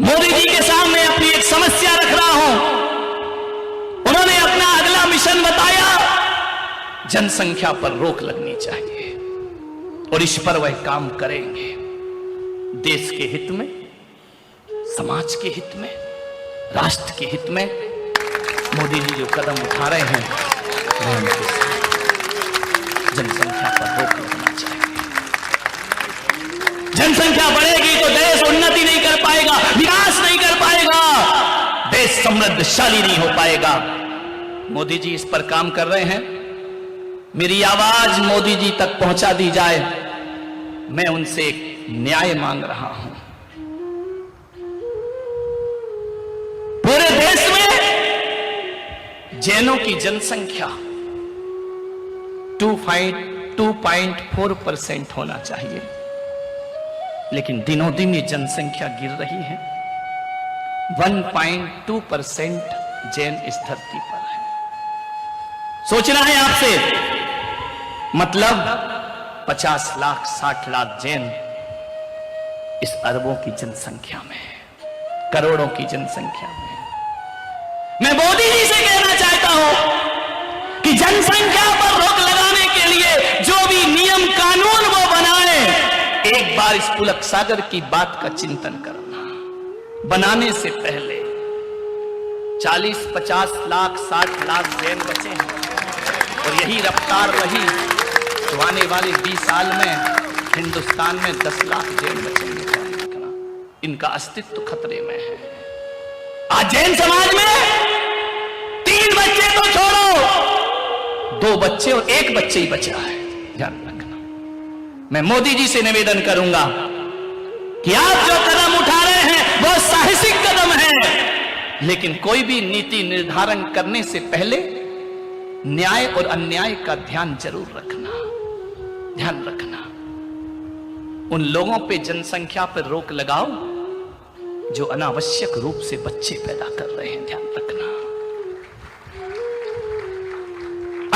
मोदी जी के सामने अपनी एक समस्या रख रहा हूं। उन्होंने अपना अगला मिशन बताया, जनसंख्या पर रोक लगनी चाहिए और इस पर वह काम करेंगे। देश के हित में, समाज के हित में, राष्ट्र के हित में मोदी जी जो कदम उठा रहे हैं, जनसंख्या पर रोक लगना चाहिए। जनसंख्या बढ़ेगी तो देश उन्नति नहीं कर पाएगा, विकास नहीं कर पाएगा, देश समृद्धशाली नहीं हो पाएगा। मोदी जी इस पर काम कर रहे हैं। मेरी आवाज मोदी जी तक पहुंचा दी जाए, मैं उनसे एक न्याय मांग रहा हूं। पूरे देश में जैनों की जनसंख्या 2.4% होना चाहिए, लेकिन दिनों दिन ये जनसंख्या गिर रही है। 1.2% जैन इस धरती पर है। सोचना है आपसे, मतलब 50 लाख 60 लाख जैन इस अरबों की जनसंख्या में, करोड़ों की जनसंख्या में। मैं मोदी जी से कहना चाहता हूं कि जनसंख्या पर रोक लगाने के लिए जो भी नियम कानून वो बनाए, एक बार इस पुलक सागर की बात का चिंतन करना। बनाने से पहले 40, 50 लाख 60 लाख जैन बचे हैं और यही रफ्तार रही तो आने वाले 20 साल में हिंदुस्तान में 10 लाख जैन बचेंगे। इनका अस्तित्व खतरे में है। आज जैन समाज में 3 बच्चे तो छोड़ो, 2 बच्चे और 1 बच्चे ही बचा है। ध्यान रखना। मैं मोदी जी से निवेदन करूंगा कि आप जो कदम उठा रहे हैं वो साहसिक कदम है, लेकिन कोई भी नीति निर्धारण करने से पहले न्याय और अन्याय का ध्यान जरूर रखना। ध्यान रखना। उन लोगों पे जनसंख्या पर रोक लगाओ जो अनावश्यक रूप से बच्चे पैदा कर रहे हैं। ध्यान रखना।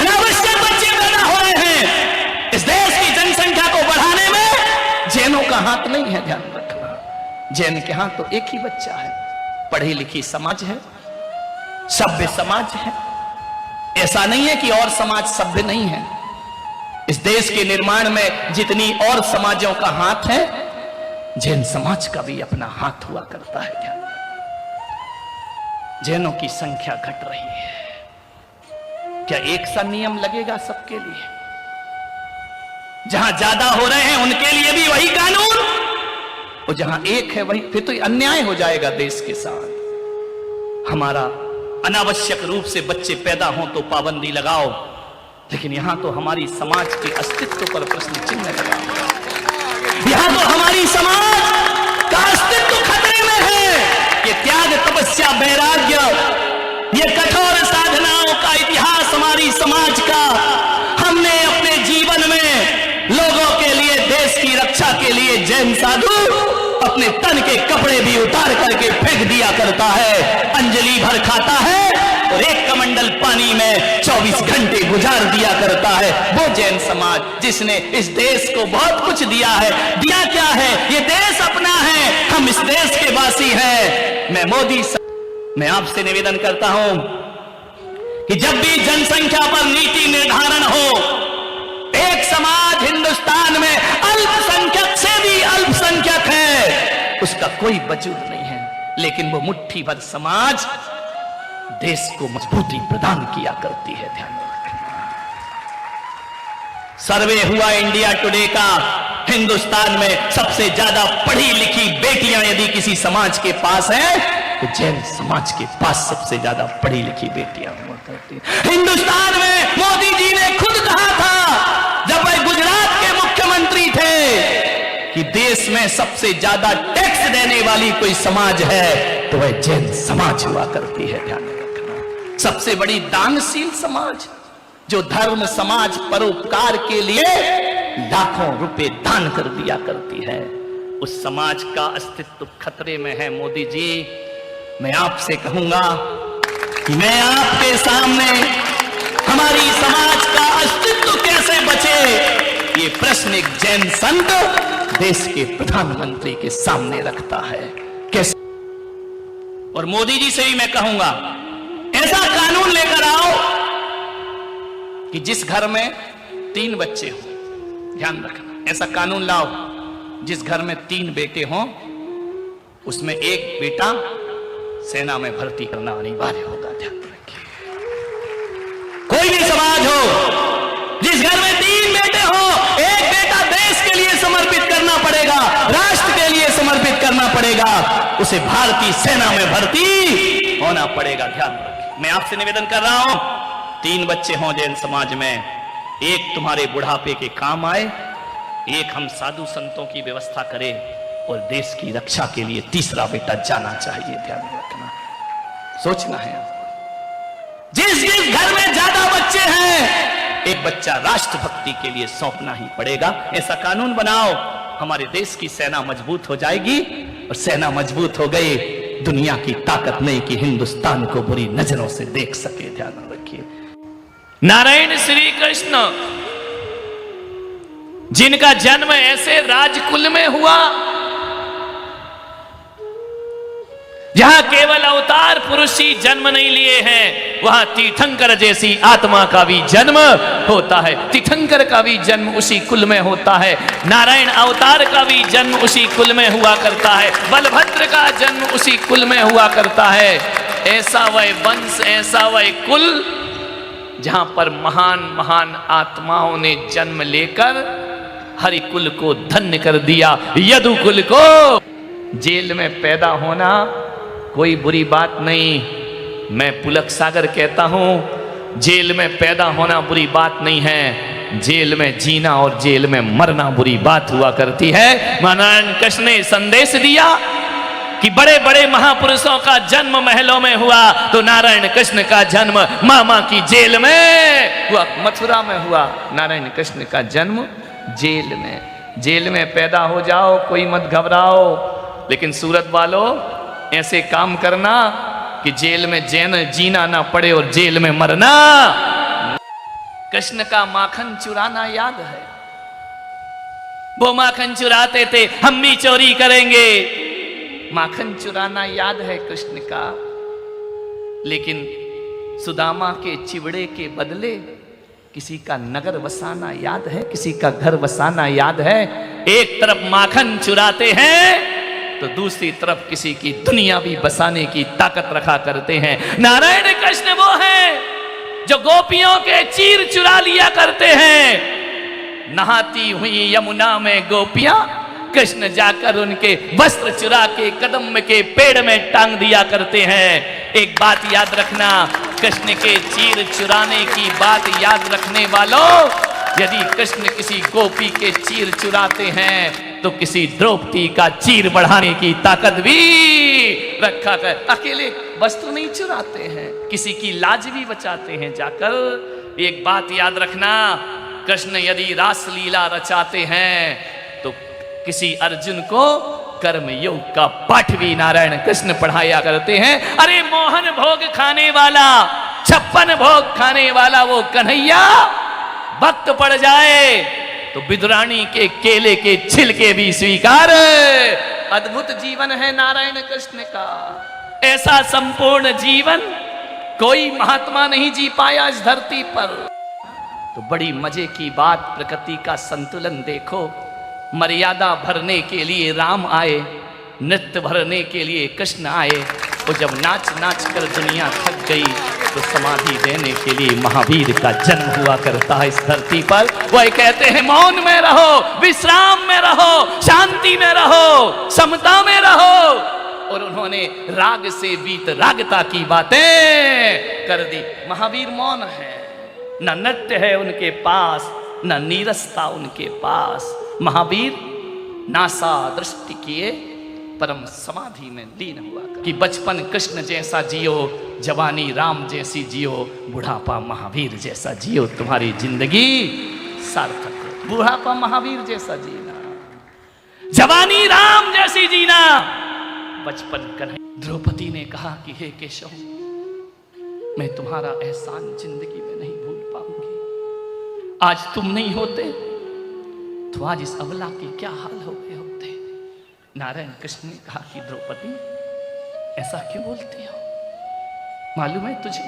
अनावश्यक बच्चे पैदा हो रहे हैं। इस देश की जनसंख्या को बढ़ाने में जैनों का हाथ नहीं है। ध्यान रखना। जैन के हाथ तो एक ही बच्चा है। पढ़ी लिखी समाज है, सभ्य समाज है। ऐसा नहीं है कि और समाज सभ्य नहीं है। इस देश के निर्माण में जितनी और समाजों का हाथ है, जैन समाज का भी अपना हाथ हुआ करता है। ध्यान। जैनों की संख्या घट रही है। क्या एक सा नियम लगेगा सबके लिए? जहां ज्यादा हो रहे हैं उनके लिए भी वही कानून, और जहां एक है वही, फिर तो अन्याय हो जाएगा देश के साथ। हमारा अनावश्यक रूप से बच्चे पैदा हों तो पाबंदी लगाओ, लेकिन यहां तो हमारी समाज के अस्तित्व पर प्रश्न चिन्ह लगाओ। यहां तो हमारी समाज का अस्तित्व खतरे में है। ये त्याग, तपस्या, वैराग्य, ये कठोर साधनाओं का इतिहास हमारी समाज का, हमने अपने जीवन में लोगों के लिए, देश की रक्षा के लिए जैन साधु अपने तन के कपड़े भी उतार करके फेंक दिया करता है, अंजलि भर खाता है और एक कमंडल पानी में 24 घंटे गुजार दिया करता है। वो जैन समाज जिसने इस देश को बहुत कुछ दिया है। दिया क्या है? ये देश अपना है, हम इस देश के वासी हैं। मैं आपसे निवेदन करता हूं कि जब भी जनसंख्या पर नीति निर्धारण हो, एक समाज हिंदुस्तान में अल्पसंख्यक से भी अल्पसंख्यक है, उसका कोई वजूद नहीं है, लेकिन वो मुट्ठी भर समाज देश को मजबूती प्रदान किया करती है। ध्यान रखना। सर्वे हुआ इंडिया टुडे का, हिंदुस्तान में सबसे ज्यादा पढ़ी लिखी बेटियां यदि किसी समाज के पास है तो जैन समाज के पास सबसे ज्यादा पढ़ी लिखी बेटियां हुआ करती है। हिंदुस्तान में मोदी जी ने खुद कहा था जब वह गुजरात के मुख्यमंत्री थे कि देश में सबसे ज्यादा टैक्स देने वाली कोई समाज है तो वह जैन समाज हुआ करती है। ध्यान रखना। सबसे बड़ी दानशील समाज, जो धर्म, समाज, परोपकार के लिए लाखों रुपए दान कर दिया करती है, उस समाज का अस्तित्व खतरे में है। मोदी जी, मैं आपसे कहूंगा कि मैं आपके सामने हमारी समाज का अस्तित्व कैसे बचे, ये प्रश्न एक जैन संत देश के प्रधानमंत्री के सामने रखता है। कैसे और मोदी जी से भी मैं कहूंगा, ऐसा कानून लेकर आओ कि जिस घर में 3 बच्चे हो, ध्यान रखना, ऐसा कानून लाओ जिस घर में 3 बेटे हों, उसमें एक बेटा सेना में भर्ती करना अनिवार्य होगा। ध्यान रखिए, कोई भी समाज हो जिस घर में 3 बेटे हो, एक बेटा देश के लिए समर्पित करना पड़ेगा, राष्ट्र के लिए समर्पित करना पड़ेगा, उसे भारतीय सेना में भर्ती होना पड़ेगा। ध्यान रखिए, मैं आपसे निवेदन कर रहा हूं, 3 बच्चे हों जैन समाज में, एक तुम्हारे बुढ़ापे के काम आए, एक हम साधु संतों की व्यवस्था करें, और देश की रक्षा के लिए तीसरा बेटा जाना चाहिए। ध्यान रखना, सोचना है आपको। जिस जिस घर में ज्यादा बच्चे हैं, एक बच्चा राष्ट्रभक्ति के लिए सौंपना ही पड़ेगा। ऐसा कानून बनाओ, हमारे देश की सेना मजबूत हो जाएगी, और सेना मजबूत हो गई, दुनिया की ताकत नहीं कि हिंदुस्तान को बुरी नजरों से देख सके। ध्यान रखिए, नारायण श्री कृष्ण जिनका जन्म ऐसे राजकुल में हुआ, जहां केवल अवतार पुरुष ही जन्म नहीं लिए हैं, वहां तीर्थंकर जैसी आत्मा का भी जन्म होता है। तीर्थंकर का भी जन्म उसी कुल में होता है, नारायण अवतार का भी जन्म उसी कुल में हुआ करता है, बलभद्र का जन्म उसी कुल में हुआ करता है। ऐसा वह वंश, ऐसा वह कुल जहां पर महान महान आत्माओं ने जन्म लेकर हरि कुल को धन्य कर दिया। यदु कुल को जेल में पैदा होना कोई बुरी बात नहीं। मैं पुलक सागर कहता हूं, जेल में पैदा होना बुरी बात नहीं है, जेल में जीना और जेल में मरना बुरी बात हुआ करती है। नारायण कृष्ण ने संदेश दिया कि बड़े बड़े महापुरुषों का जन्म महलों में हुआ, तो नारायण कृष्ण का जन्म मामा की जेल में हुआ, मथुरा में हुआ। नारायण कृष्ण का जन्म जेल में। जेल में पैदा हो जाओ, कोई मत घबराओ, लेकिन सूरत वालों ऐसे काम करना कि जेल में जीना ना पड़े और जेल में मरना। कृष्ण का माखन चुराना याद है, वो माखन चुराते थे, हम भी चोरी करेंगे। माखन चुराना याद है कृष्ण का, लेकिन सुदामा के चिवड़े के बदले किसी का नगर बसाना याद है, किसी का घर बसाना याद है। एक तरफ माखन चुराते हैं तो दूसरी तरफ किसी की दुनिया भी बसाने की ताकत रखा करते हैं। नारायण कृष्ण वो हैं जो गोपियों के चीर चुरा लिया करते हैं। नहाती हुई यमुना में गोपियां, कृष्ण जाकर उनके वस्त्र चुरा के कदम के पेड़ में टांग दिया करते हैं। एक बात याद रखना, कृष्ण के चीर चुराने की बात याद रखने वालों, यदि कृष्ण किसी गोपी के चीर चुराते हैं तो किसी द्रौपदी का चीर बढ़ाने की ताकत भी रखा कर। अकेले वस्त्र नहीं चुराते हैं, किसी की लाज भी बचाते हैं जाकर। एक बात याद रखना, कृष्ण यदि रास लीला रचाते हैं तो किसी अर्जुन को कर्म योग का पाठ भी नारायण कृष्ण पढ़ाया करते हैं। अरे मोहन भोग खाने वाला, 56 भोग खाने वाला वो कन्हैया वक्त पड़ जाए तो विदुरानी के केले के छिलके भी स्वीकार। अद्भुत जीवन है नारायण कृष्ण का। ऐसा संपूर्ण जीवन कोई महात्मा नहीं जी पाया इस धरती पर। तो बड़ी मजे की बात, प्रकृति का संतुलन देखो। मर्यादा भरने के लिए राम आए, नृत्य भरने के लिए कृष्ण आए, और जब नाच नाच कर दुनिया थक गई तो समाधि देने के लिए महावीर का जन्म हुआ करता है इस धरती पर। वह कहते हैं मौन में रहो, विश्राम में रहो, शांति में रहो, समता में रहो, और उन्होंने राग से बीत रागता की बातें कर दी। महावीर मौन है, न नृत्य है उनके पास, न नीरसता उनके पास। महावीर नासा दृष्टि किए परम समाधि में लीन हुआ कि बचपन कृष्ण जैसा जियो, जवानी राम जैसी जियो, बुढ़ापा महावीर जैसा जियो, तुम्हारी जिंदगी सार्थक हो। बुढ़ापा महावीर जैसा जीना, जवानी राम जैसी जीना, बचपन कन्हैया। द्रौपदी ने कहा कि हे केशव, मैं तुम्हारा एहसान जिंदगी में नहीं भूल पाऊंगी। आज तुम नहीं होते तो आज इस अबला की क्या हाल हो गए होते। नारायण कृष्ण ने कहा कि द्रौपदी, ऐसा क्यों बोलती हो? मालूम है तुझे,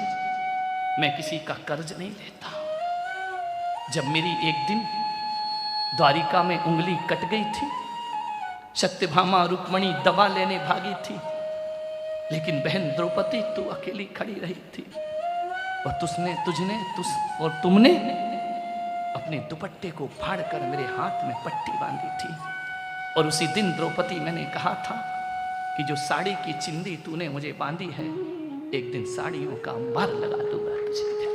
मैं किसी का कर्ज नहीं लेता। जब मेरी एक दिन द्वारिका में उंगली कट गई थी, सत्यभामा रुक्मणी दवा लेने भागी थी, लेकिन बहन द्रौपदी तू अकेली खड़ी रही थी, और तुमने अपने दुपट्टे को फाड़कर मेरे हाथ में पट्टी बांधी थी। और उसी दिन द्रौपदी मैंने कहा था कि जो साड़ी की चिंदी तूने मुझे बांधी है, एक दिन साड़ियों का अंबार लगा दूंगा तुझे।